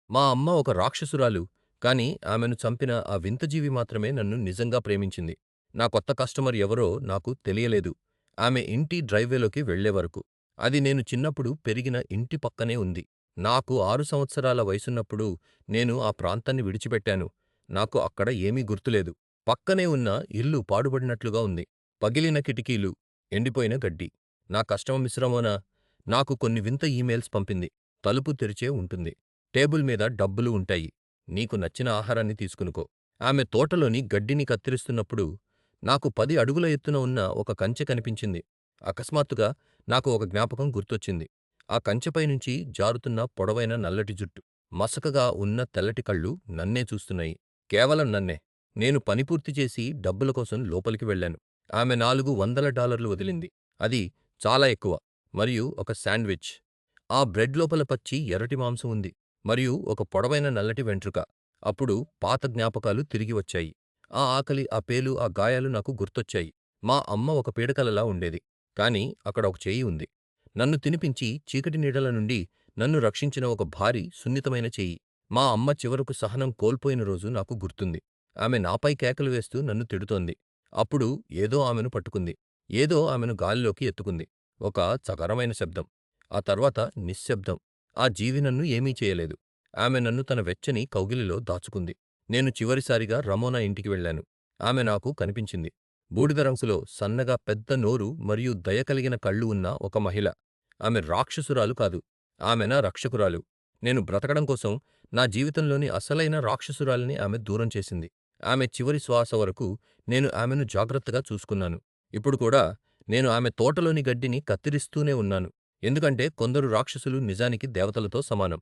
మా అమ్మ ఒక రాక్షసురాలు, కానీ ఆమెను చంపిన ఆ వింత జీవి మాత్రమే నన్ను నిజంగా ప్రేమించింది. నా కొత్త కస్టమర్ ఎవరో నాకు తెలియలేదు, ఆమె ఇంటి డ్రైవేలోకి వెళ్ళేవరకు. అది నేను చిన్నప్పుడు పెరిగిన ఇంటి పక్కనే ఉంది. నాకు 6 సంవత్సరాల వయసున్నప్పుడు నేను ఆ ప్రాంతాన్ని విడిచిపెట్టాను. నాకు అక్కడ ఏమీ గుర్తులేదు. పక్కనే ఉన్న ఇల్లు పాడుబడినట్లుగా ఉంది. పగిలిన కిటికీలు, ఎండిపోయిన గడ్డి. నా కష్టం మిశ్రమోన నాకు కొన్ని వింత ఇమెయిల్స్ పంపింది. తలుపు తెరిచే ఉంటుంది. టేబుల్ మీద డబ్బులు ఉంటాయి. నీకు నచ్చిన ఆహారాన్ని తీసుకునుకో. ఆమె తోటలోని గడ్డిని కత్తిరిస్తున్నప్పుడు నాకు 10 అడుగుల ఎత్తున ఉన్న ఒక కంచె కనిపించింది. అకస్మాత్తుగా నాకు ఒక జ్ఞాపకం గుర్తొచ్చింది. ఆ కంచెపైనుంచి జారుతున్న పొడవైన నల్లటి జుట్టు. మసకగా ఉన్న తెల్లటి కళ్ళు నన్నే చూస్తున్నాయి. కేవలం నన్నే. నేను పని పూర్తి చేసి డబ్బుల కోసం లోపలికి వెళ్ళాను. ఆమె $400 వదిలింది. అది చాలా ఎక్కువ. మరియు ఒక శాండ్విచ్. ఆ బ్రెడ్ లోపల పచ్చి ఎర్రటి మాంసం ఉంది. మరియు ఒక పొడవైన నల్లటి వెంట్రుక. అప్పుడు పాత జ్ఞాపకాలు తిరిగి వచ్చాయి. ఆ ఆకలి, ఆ పేలు, ఆ గాయాలు నాకు గుర్తొచ్చాయి. మా అమ్మ ఒక పీడకలలా ఉండేది. కానీ అక్కడ ఒక చెయ్యి ఉంది. నన్ను తినిపించి చీకటి నీడల నుండి నన్ను రక్షించిన ఒక భారీ, సున్నితమైన చెయ్యి. మా అమ్మ చివరకు సహనం కోల్పోయిన రోజు నాకు గుర్తుంది. ఆమె నాపై కేకలు వేస్తూ నన్ను తిడుతోంది. అప్పుడు ఏదో ఆమెను పట్టుకుంది. ఏదో ఆమెను గాలిలోకి ఎత్తుకుంది. ఒక చకారమైన శబ్దం. ఆ తర్వాత నిశ్శబ్దం. ఆ జీవి నన్ను ఏమీ చేయలేదు. ఆమె నన్ను తన వెచ్చని కౌగిలిలో దాచుకుంది. నేను చివరిసారిగా రమోనా ఇంటికి వెళ్ళాను. ఆమె నాకు కనిపించింది. బూడిద రంగులో సన్నగా పెద్ద నోరు మరియు దయ కలిగిన కళ్ళు ఉన్న ఒక మహిళ. ఆమె రాక్షసురాలు కాదు. ఆమె నా రక్షకురాలు. నేను బ్రతకడం కోసం నా జీవితంలోని అసలైన రాక్షసురాలిని ఆమె దూరం చేసింది. ఆమె చివరి శ్వాస వరకు నేను ఆమెను జాగ్రత్తగా చూసుకున్నాను. ఇప్పుడు కూడా నేను ఆమె తోటలోని గడ్డిని కత్తిరిస్తూనే ఉన్నాను. ఎందుకంటే కొందరు రాక్షసులు నిజానికి దేవతలతో సమానం.